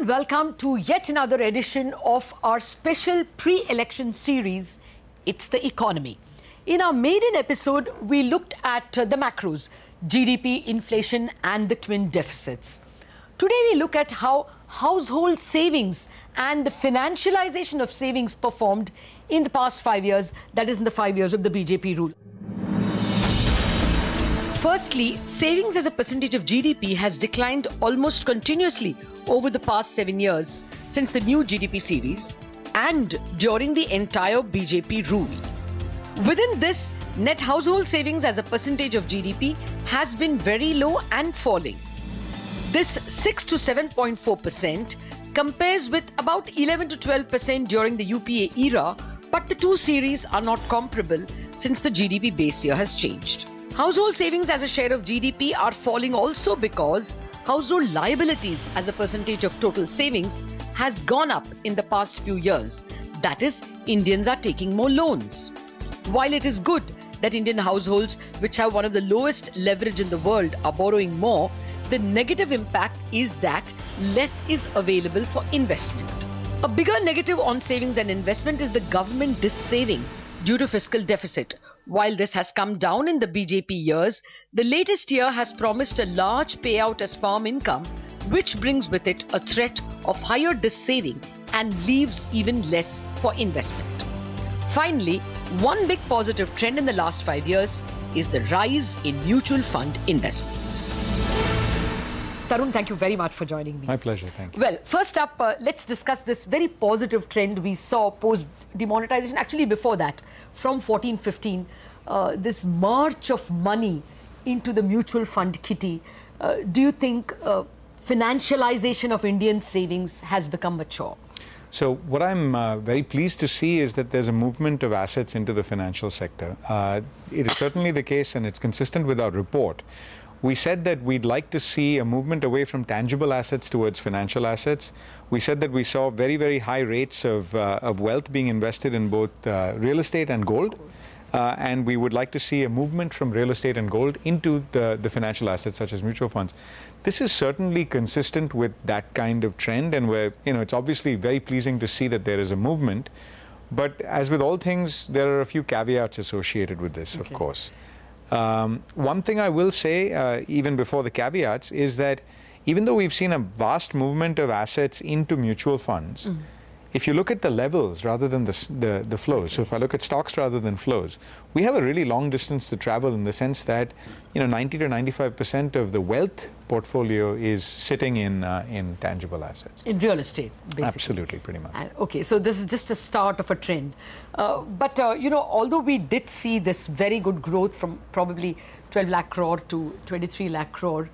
and welcome to yet another edition of our special pre-election series, It's the Economy. In our maiden episode, we looked at the macros, GDP, inflation and the twin deficits. Today we look at how household savings and the financialization of savings performed in the past 5 years, that is in the 5 years of the BJP rule. Firstly, savings as a percentage of GDP has declined almost continuously over the past 7 years since the new GDP series and during the entire BJP rule. Within this, net household savings as a percentage of GDP has been very low and falling. This 6 to 7.4% compares with about 11 to 12% during the UPA era, but the two series are not comparable since the GDP base year has changed. Household savings as a share of GDP are falling also because household liabilities as a percentage of total savings has gone up in the past few years. That is, Indians are taking more loans. While it is good that Indian households, which have one of the lowest leverage in the world, are borrowing more, the negative impact is that less is available for investment. A bigger negative on savings and investment is the government dissaving due to fiscal deficit. While this has come down in the BJP years, the latest year has promised a large payout as farm income, which brings with it a threat of higher dissaving and leaves even less for investment. Finally, one big positive trend in the last 5 years is the rise in mutual fund investments. Tarun, thank you very much for joining me. My pleasure, thank you. Well, first up, let's discuss this very positive trend we saw post-demonetization. Actually, before that, from 14-15, this march of money into the mutual fund kitty. Do you think financialization of Indian savings has become mature? So what I'm very pleased to see is that there's a movement of assets into the financial sector. It is certainly the case, and it's consistent with our report. We said that we'd like to see a movement away from tangible assets towards financial assets. We said that we saw very, very high rates of wealth being invested in both real estate and gold. And we would like to see a movement from real estate and gold into the financial assets such as mutual funds. This is certainly consistent with that kind of trend, and it's obviously very pleasing to see that there is a movement. But as with all things, there are a few caveats associated with this, of course. One thing I will say, even before the caveats, is that even though we've seen a vast movement of assets into mutual funds, if you look at the levels rather than the flows, so if I look at stocks rather than flows, we have a really long distance to travel in the sense that 90 to 95% of the wealth portfolio is sitting in tangible assets. In real estate, basically. Absolutely, pretty much. Okay, so this is just a start of a trend. But although we did see this very good growth from probably 12 lakh crore to 23 lakh crore,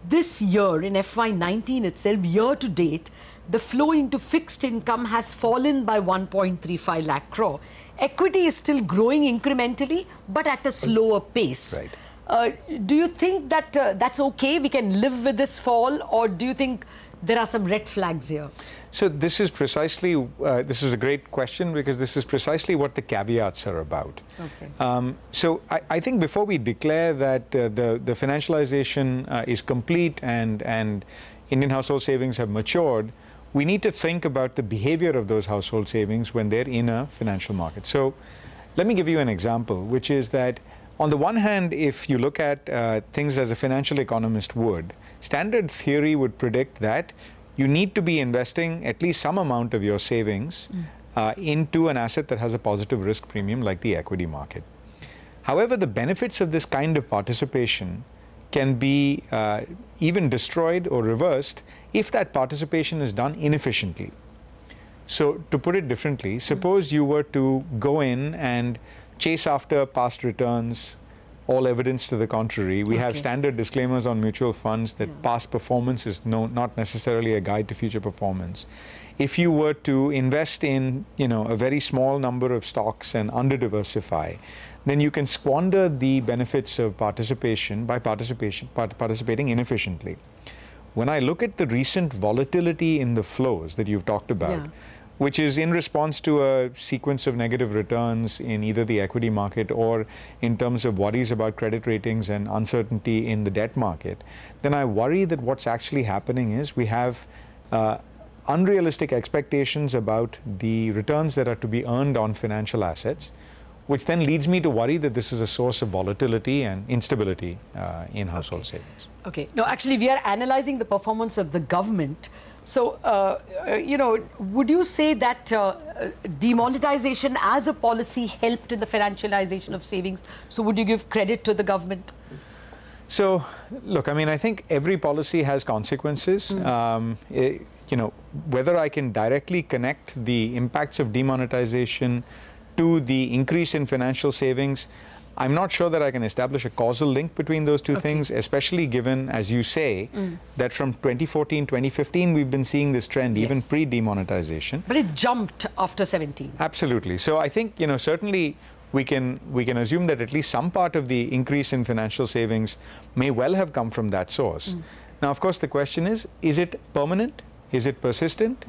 this year in FY19 itself, year to date, the flow into fixed income has fallen by 1.35 lakh crore. Equity is still growing incrementally, but at a slower pace. Right. Do you think that that's okay? We can live with this fall, or do you think there are some red flags here? So this is precisely, this is a great question, because this is precisely what the caveats are about. Okay. So I think before we declare that the financialization is complete and Indian household savings have matured, we need to think about the behavior of those household savings when they're in a financial market. So let me give you an example, which is that on the one hand, if you look at things as a financial economist would, standard theory would predict that you need to be investing at least some amount of your savings into an asset that has a positive risk premium like the equity market. However, the benefits of this kind of participation can be even destroyed or reversed if that participation is done inefficiently. So to put it differently, suppose you were to go in and chase after past returns, all evidence to the contrary. We have standard disclaimers on mutual funds that past performance is not necessarily a guide to future performance. If you were to invest in a very small number of stocks and under-diversify, then you can squander the benefits of participation by participating inefficiently. When I look at the recent volatility in the flows that you've talked about, which is in response to a sequence of negative returns in either the equity market or in terms of worries about credit ratings and uncertainty in the debt market, then I worry that what's actually happening is we have unrealistic expectations about the returns that are to be earned on financial assets, which then leads me to worry that this is a source of volatility and instability in household savings. Okay. No, actually, we are analyzing the performance of the government. So, would you say that demonetization as a policy helped in the financialization of savings? So, would you give credit to the government? So, look, I mean, I think every policy has consequences. Whether I can directly connect the impacts of demonetization to the increase in financial savings, I'm not sure that I can establish a causal link between those two things, especially given, as you say, that from 2014, 2015, we've been seeing this trend even pre-demonetization. But it jumped after 17. Absolutely. So I think, certainly we can assume that at least some part of the increase in financial savings may well have come from that source. Now, of course, the question is it permanent? Is it persistent?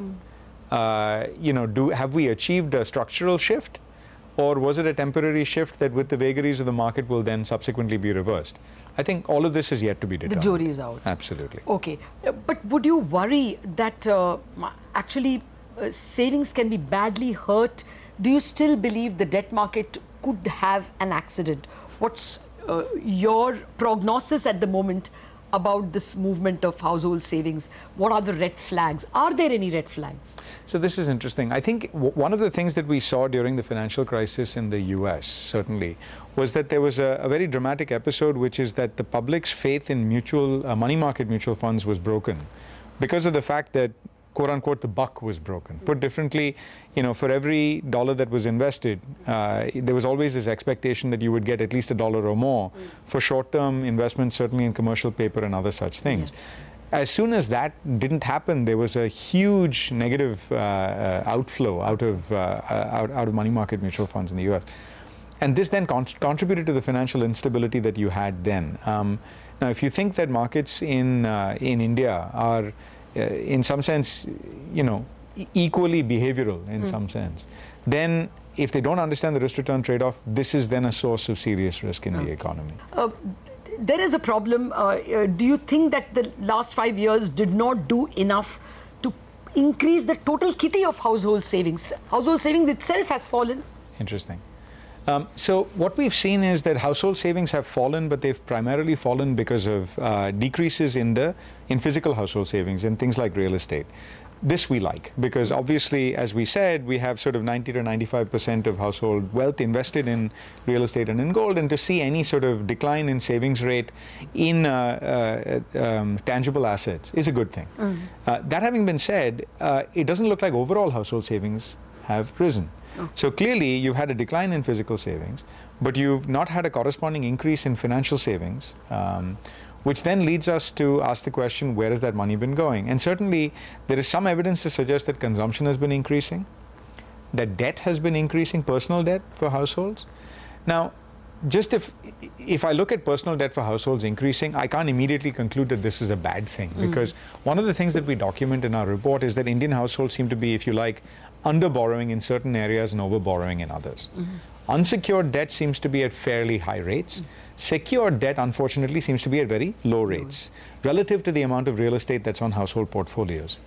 Have we achieved a structural shift? Or was it a temporary shift that with the vagaries of the market will then subsequently be reversed? I think all of this is yet to be determined. The jury is out. Absolutely. Okay. But would you worry that actually savings can be badly hurt? Do you still believe the debt market could have an accident? What's your prognosis at the moment about this movement of household savings? What are the red flags? Are there any red flags? So this is interesting. I think one of the things that we saw during the financial crisis in the US, certainly, was that there was a very dramatic episode, which is that the public's faith in money market mutual funds was broken because of the fact that, quote unquote, the buck was broken. Put differently, for every dollar that was invested, there was always this expectation that you would get at least $1 or more for short-term investments, certainly in commercial paper and other such things. Yes. As soon as that didn't happen, there was a huge negative outflow out of money market mutual funds in the US. And this then contributed to the financial instability that you had then. Now, if you think that markets in India are in some sense, equally behavioral in some sense, then if they don't understand the risk-return trade-off, this is then a source of serious risk in the economy. There is a problem. Do you think that the last 5 years did not do enough to increase the total kitty of household savings? Household savings itself has fallen. Interesting. So what we've seen is that household savings have fallen, but they've primarily fallen because of decreases in physical household savings in things like real estate. This we like, because obviously, as we said, we have sort of 90 to 95% of household wealth invested in real estate and in gold, and to see any sort of decline in savings rate in tangible assets is a good thing. That having been said, it doesn't look like overall household savings have risen. So clearly, you've had a decline in physical savings, but you've not had a corresponding increase in financial savings, which then leads us to ask the question, where has that money been going? And certainly, there is some evidence to suggest that consumption has been increasing, that debt has been increasing, personal debt for households. Now, just if I look at personal debt for households increasing, I can't immediately conclude that this is a bad thing, because one of the things that we document in our report is that Indian households seem to be, if you like, under-borrowing in certain areas and over-borrowing in others. Unsecured debt seems to be at fairly high rates. Secured debt, unfortunately, seems to be at very low rates relative to the amount of real estate that's on household portfolios.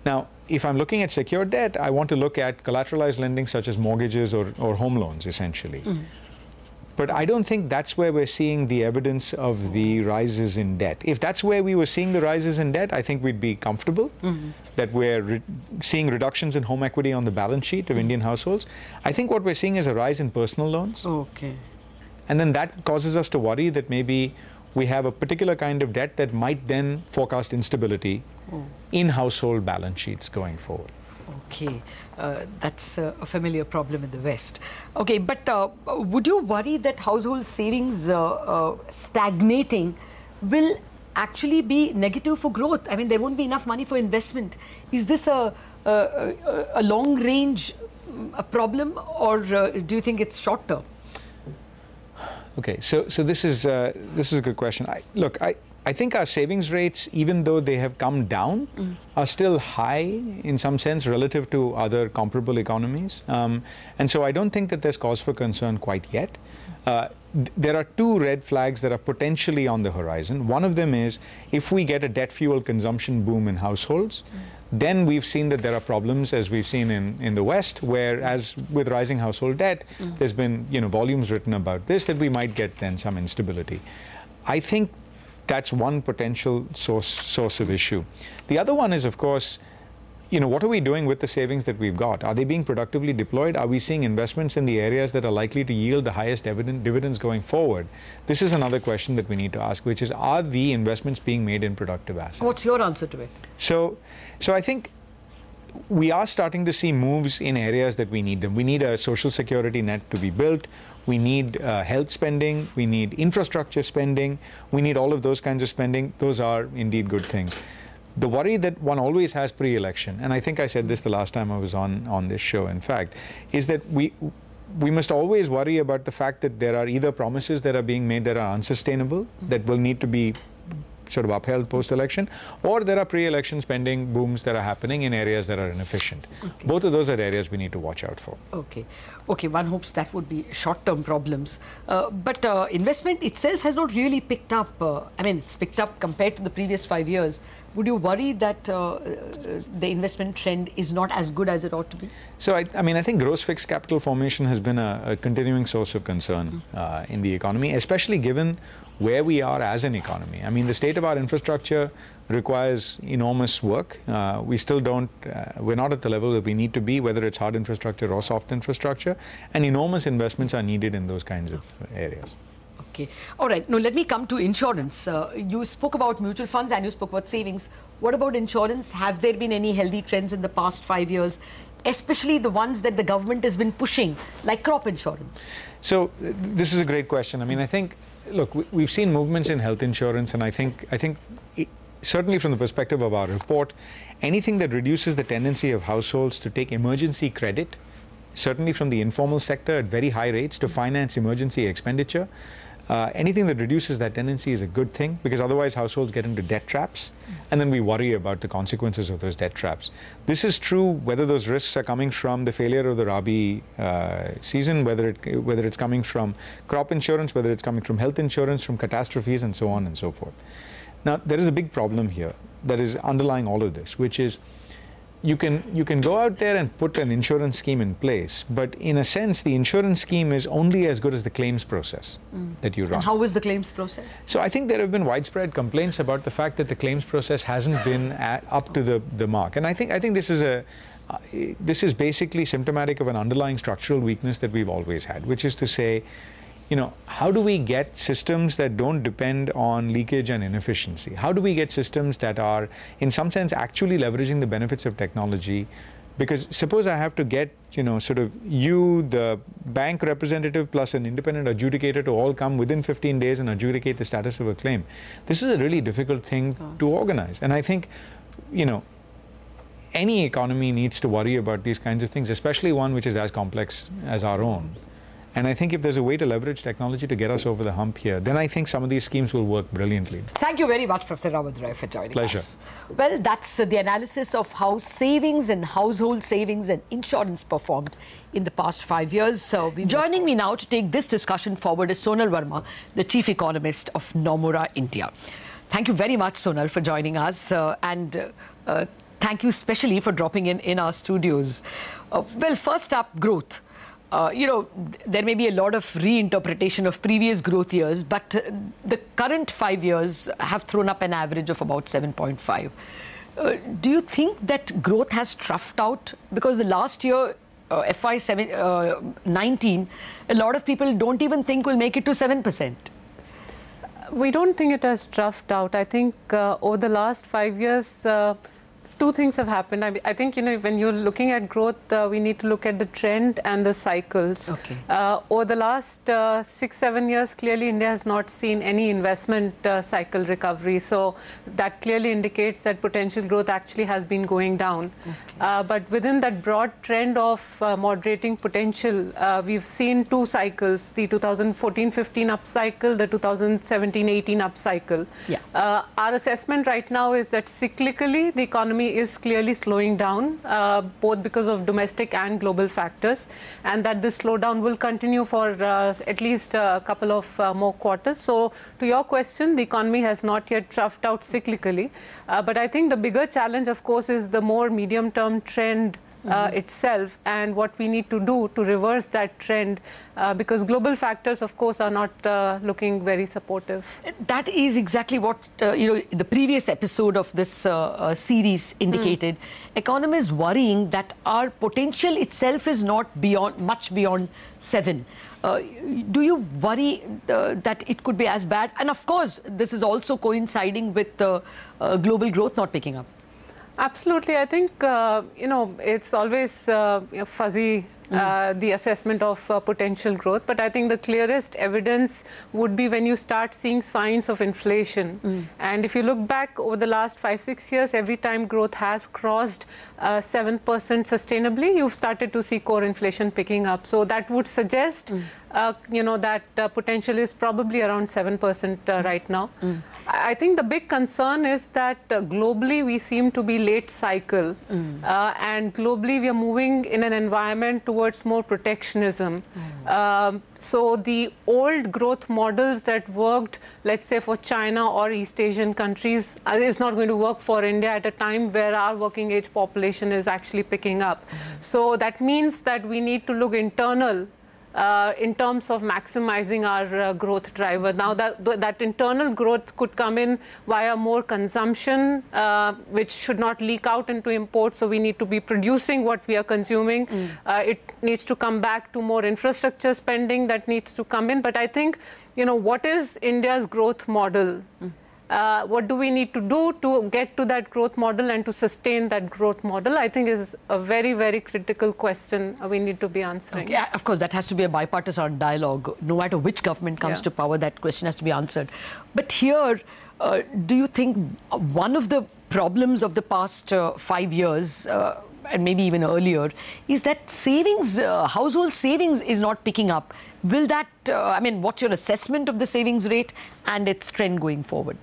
Now, if I'm looking at secured debt, I want to look at collateralized lending such as mortgages or home loans, essentially. But I don't think that's where we're seeing the evidence of the rises in debt. If that's where we were seeing the rises in debt, I think we'd be comfortable that we're seeing reductions in home equity on the balance sheet of Indian households. I think what we're seeing is a rise in personal loans. Okay. And then that causes us to worry that maybe we have a particular kind of debt that might then forecast instability in household balance sheets going forward. Okay, that's a familiar problem in the West. Okay, but would you worry that household savings stagnating will actually be negative for growth? I mean, there won't be enough money for investment. Is this a long-range problem, or do you think it's short-term? Okay, so this is a good question. I think our savings rates, even though they have come down, are still high in some sense relative to other comparable economies. And so I don't think that there's cause for concern quite yet. There are two red flags that are potentially on the horizon. One of them is if we get a debt fuel consumption boom in households, then we've seen that there are problems, as we've seen in the West, where, as with rising household debt, there's been volumes written about this, that we might get then some instability. I think that's one potential source of issue. The other one is, of course, what are we doing with the savings that we've got? Are they being productively deployed? Are we seeing investments in the areas that are likely to yield the highest dividends going forward? This is another question that we need to ask, which is, are the investments being made in productive assets? What's your answer to it? So I think we are starting to see moves in areas that we need them. We need a social security net to be built. We need health spending. We need infrastructure spending. We need all of those kinds of spending. Those are indeed good things. The worry that one always has pre-election, and I think I said this the last time I was on this show, in fact, is that we must always worry about the fact that there are either promises that are being made that are unsustainable, that will need to be sort of upheld post-election, or there are pre-election spending booms that are happening in areas that are inefficient. Okay. Both of those are areas we need to watch out for. Okay. One hopes that would be short-term problems. But investment itself has not really picked up. It's picked up compared to the previous 5 years. Would you worry that the investment trend is not as good as it ought to be? So, I think gross fixed capital formation has been a continuing source of concern in the economy, especially given where we are as an economy. The state of our infrastructure requires enormous work. We still we're not at the level that we need to be, whether it's hard infrastructure or soft infrastructure, and enormous investments are needed in those kinds of areas. Okay. All right. Now, let me come to insurance. You spoke about mutual funds and you spoke about savings. What about insurance? Have there been any healthy trends in the past 5 years, especially the ones that the government has been pushing, like crop insurance? So, this is a great question. I think, look, we've seen movements in health insurance, and I think certainly from the perspective of our report, anything that reduces the tendency of households to take emergency credit, certainly from the informal sector at very high rates to finance emergency expenditure, anything that reduces that tendency is a good thing, because otherwise households get into debt traps, and then we worry about the consequences of those debt traps. This is true whether those risks are coming from the failure of the Rabi season, whether it's coming from crop insurance, whether it's coming from health insurance, from catastrophes, and so on and so forth. Now, there is a big problem here that is underlying all of this, which is you can go out there and put an insurance scheme in place, but in a sense, the insurance scheme is only as good as the claims process that you run. And how is the claims process? So I think there have been widespread complaints about the fact that the claims process hasn't been up to the mark. And I think this is basically symptomatic of an underlying structural weakness that we've always had, which is to say, how do we get systems that don't depend on leakage and inefficiency? How do we get systems that are, in some sense, actually leveraging the benefits of technology? Because suppose I have to get, the bank representative plus an independent adjudicator to all come within 15 days and adjudicate the status of a claim. This is a really difficult thing to organize. And I think, any economy needs to worry about these kinds of things, especially one which is as complex as our own. And I think if there's a way to leverage technology to get us over the hump here, then I think some of these schemes will work brilliantly. Thank you very much, Professor Rawat Roy, for joining Pleasure. us. Well, that's the analysis of how savings and household savings and insurance performed in the past 5 years. So, joining me now to take this discussion forward is Sonal Verma, the Chief Economist of Nomura, India. Thank you very much, Sonal, for joining us. Thank you especially for dropping in our studios. Well, first up, growth. There may be a lot of reinterpretation of previous growth years, but the current 5 years have thrown up an average of about 7.5. Do you think that growth has troughed out? Because the last year, FY19, a lot of people don't even think we'll make it to 7%. We don't think it has troughed out. I think over the last 5 years, two things have happened. I think, when you're looking at growth, we need to look at the trend and the cycles. Okay. Over the last 6-7 years, clearly India has not seen any investment cycle recovery. So that clearly indicates that potential growth actually has been going down. Okay. But within that broad trend of moderating potential, we've seen two cycles, the 2014-15 upcycle, the 2017-18 upcycle. Yeah. Our assessment right now is that cyclically, the economy economy is clearly slowing down, both because of domestic and global factors, and that this slowdown will continue for at least a couple of more quarters. So to your question, the economy has not yet troughed out cyclically, but I think the bigger challenge, of course, is the more medium-term trend itself, and what we need to do to reverse that trend, because global factors, of course, are not looking very supportive. That is exactly what the previous episode of this series indicated. Economists worrying that our potential itself is not much beyond 7. Do you worry that it could be as bad? And of course, this is also coinciding with global growth not picking up. Absolutely. I think, it's always fuzzy, the assessment of potential growth. But I think the clearest evidence would be when you start seeing signs of inflation. And if you look back over the last 5-6 years, every time growth has crossed 7% sustainably, you've started to see core inflation picking up. So that would suggest, that potential is probably around 7% right now. I think the big concern is that globally we seem to be late cycle, and globally we are moving in an environment towards more protectionism. So the old growth models that worked, let's say, for China or East Asian countries is not going to work for India at a time where our working age population is actually picking up. So that means that we need to look internal in terms of maximizing our growth driver. Now, that internal growth could come in via more consumption, which should not leak out into imports. So we need to be producing what we are consuming. It needs to come back to more infrastructure spending that needs to come in. But I think, what is India's growth model? What do we need to do to get to that growth model and to sustain that growth model, I think is a very, very critical question we need to be answering. Okay. Of course, that has to be a bipartisan dialogue. No matter which government comes to power, that question has to be answered. But here, do you think one of the problems of the past 5 years, and maybe even earlier, is that savings, household savings is not picking up? Will that, what's your assessment of the savings rate and its trend going forward?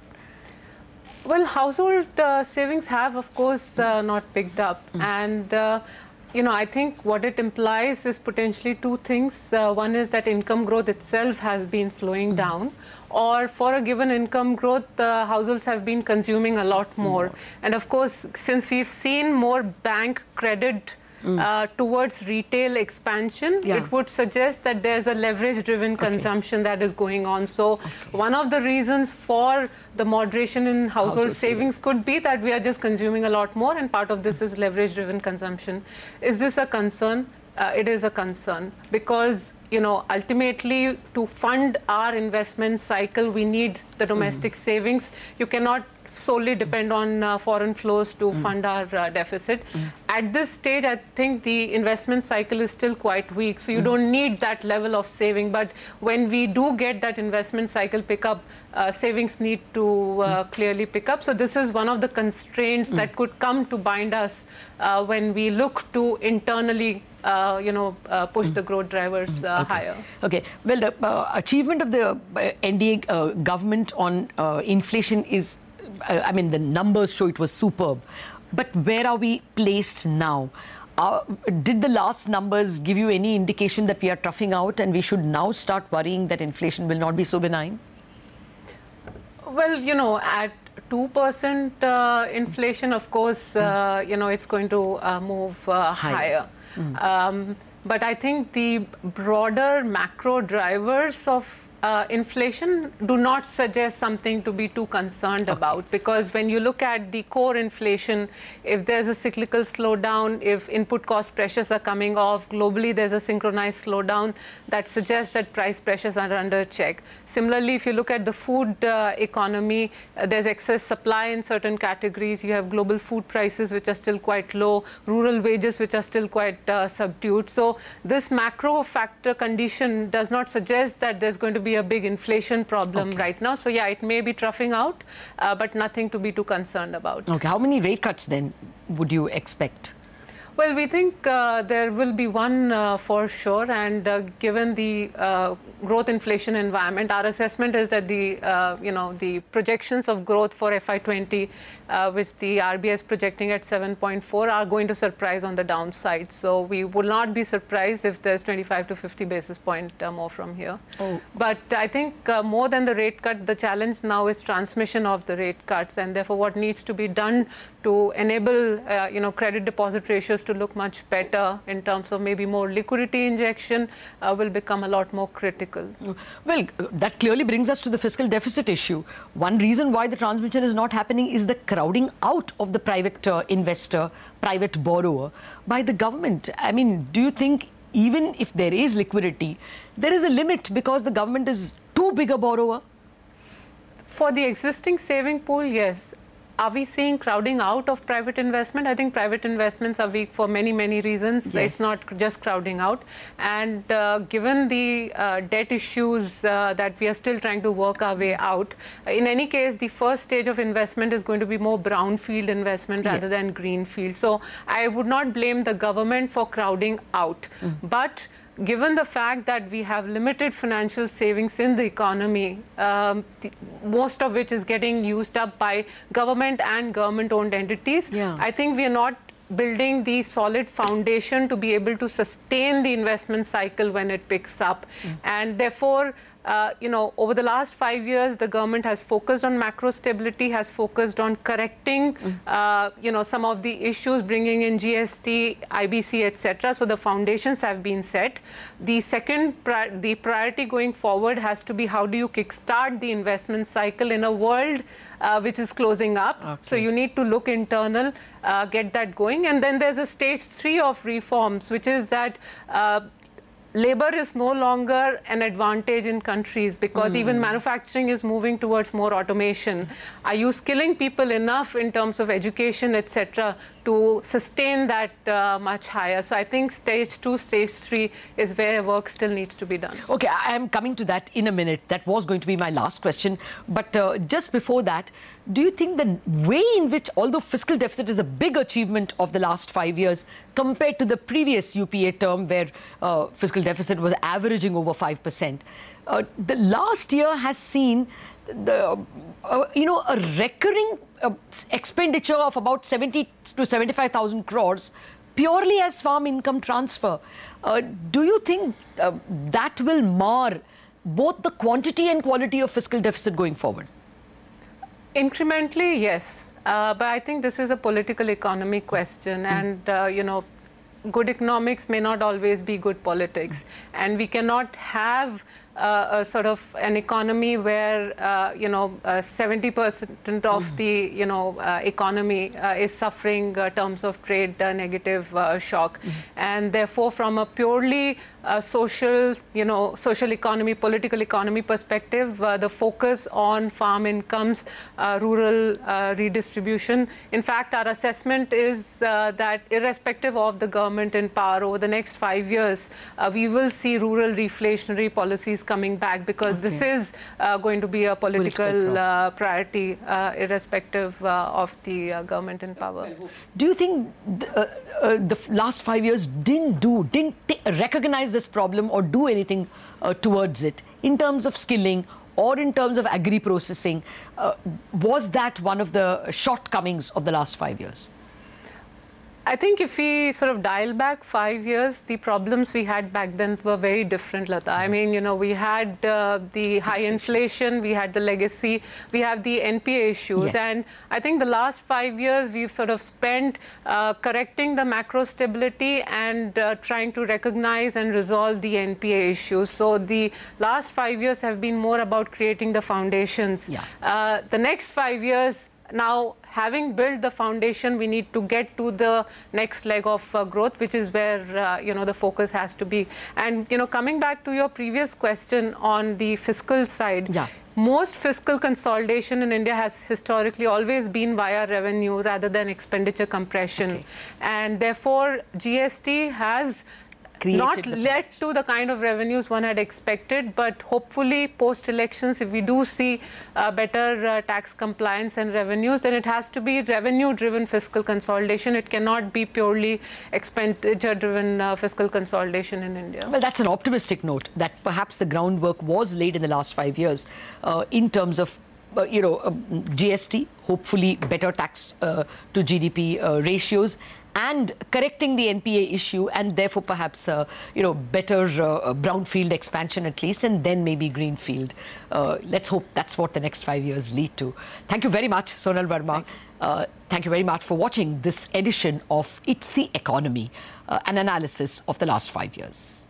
Well, household savings have, of course, not picked up. And, I think what it implies is potentially two things. One is that income growth itself has been slowing down, or for a given income growth, households have been consuming a lot more. And, of course, since we've seen more bank credit towards retail expansion, it would suggest that there's a leverage-driven consumption that is going on. So one of the reasons for the moderation in household savings could be that we are just consuming a lot more, and part of this is leverage-driven consumption. Is this a concern? It is a concern because, ultimately to fund our investment cycle, we need the domestic savings. You cannot solely depend on foreign flows to fund our deficit. At this stage, I think the investment cycle is still quite weak, so you don't need that level of saving. But when we do get that investment cycle pick up, savings need to clearly pick up. So this is one of the constraints that could come to bind us when we look to internally push the growth drivers higher. Okay. Well, the achievement of the NDA government on inflation is, the numbers show it was superb. But where are we placed now? Did the last numbers give you any indication that we are troughing out and we should now start worrying that inflation will not be so benign? Well, at 2% inflation, of course, it's going to move higher. But I think the broader macro drivers of inflation do not suggest something to be too concerned about, because when you look at the core inflation, if there's a cyclical slowdown, if input cost pressures are coming off, globally there's a synchronized slowdown that suggests that price pressures are under check. Similarly, if you look at the food economy, there's excess supply in certain categories. You have global food prices which are still quite low, rural wages which are still quite subdued. So this macro factor condition does not suggest that there's going to be a big inflation problem right now. So yeah, it may be troughing out, but nothing to be too concerned about. Okay, how many rate cuts then would you expect? Well, we think there will be one for sure, and given the growth inflation environment, our assessment is that the projections of growth for FY20, which the RBI is projecting at 7.4, are going to surprise on the downside. So we will not be surprised if there's 25 to 50 basis point more from here. But I think more than the rate cut, the challenge now is transmission of the rate cuts, and therefore what needs to be done to enable credit deposit ratios to look much better in terms of maybe more liquidity injection will become a lot more critical. Well, that clearly brings us to the fiscal deficit issue. One reason why the transmission is not happening is the crowding out of the private investor, private borrower by the government. I mean, do you think even if there is liquidity, there is a limit because the government is too big a borrower? For the existing saving pool, yes. Are we seeing crowding out of private investment? I think private investments are weak for many, many reasons. Yes. It's not just crowding out. And given the debt issues that we are still trying to work our way out, in any case, the first stage of investment is going to be more brownfield investment rather than greenfield. So I would not blame the government for crowding out. But given the fact that we have limited financial savings in the economy, most of which is getting used up by government and government-owned entities, I think we are not building the solid foundation to be able to sustain the investment cycle when it picks up. And therefore, over the last 5 years, the government has focused on macro stability, has focused on correcting, some of the issues, bringing in GST, IBC, etc. So the foundations have been set. The second, the priority going forward has to be how do you kickstart the investment cycle in a world which is closing up. So you need to look internal, get that going. And then there's a stage 3 of reforms, which is that labor is no longer an advantage in countries because even manufacturing is moving towards more automation. Are you skilling people enough in terms of education, etc., to sustain that much higher? So I think stage 2, stage 3 is where work still needs to be done. Okay, I am coming to that in a minute. That was going to be my last question. But just before that, do you think the way in which, although fiscal deficit is a big achievement of the last 5 years compared to the previous UPA term where fiscal deficit was averaging over 5%, the last year has seen a recurring expenditure of about 70 to 75,000 crores purely as farm income transfer. Do you think that will mar both the quantity and quality of fiscal deficit going forward? Incrementally, yes. But I think this is a political economy question. And, good economics may not always be good politics. And we cannot have a sort of an economy where 70% of the economy is suffering terms of trade negative shock, and therefore from a purely social economy, political economy perspective, the focus on farm incomes, rural redistribution. In fact, our assessment is that irrespective of the government in power over the next 5 years, we will see rural reflationary policies coming back because this is going to be a political priority irrespective of the government in power. Do you think the last 5 years didn't recognize this problem or do anything towards it in terms of skilling or in terms of agri-processing? Was that one of the shortcomings of the last 5 years? I think if we sort of dial back 5 years, the problems we had back then were very different, Lata. I mean, we had the high inflation, we had the legacy, we have the NPA issues. And I think the last 5 years, we've sort of spent correcting the macro stability and trying to recognize and resolve the NPA issues. So the last 5 years have been more about creating the foundations. The next 5 years, now, having built the foundation, we need to get to the next leg of growth, which is where, the focus has to be. And, coming back to your previous question on the fiscal side, most fiscal consolidation in India has historically always been via revenue rather than expenditure compression. And therefore, GST has created not led to the kind of revenues one had expected, but hopefully post-elections, if we do see better tax compliance and revenues, then it has to be revenue-driven fiscal consolidation. It cannot be purely expenditure-driven fiscal consolidation in India. Well, that's an optimistic note, that perhaps the groundwork was laid in the last 5 years in terms of GST, hopefully better tax to GDP ratios, and correcting the NPA issue, and therefore perhaps better brownfield expansion at least, and then maybe greenfield. Let's hope that's what the next 5 years lead to. Thank you very much, Sonal Verma. Thank you very much for watching this edition of It's the Economy, an analysis of the last 5 years.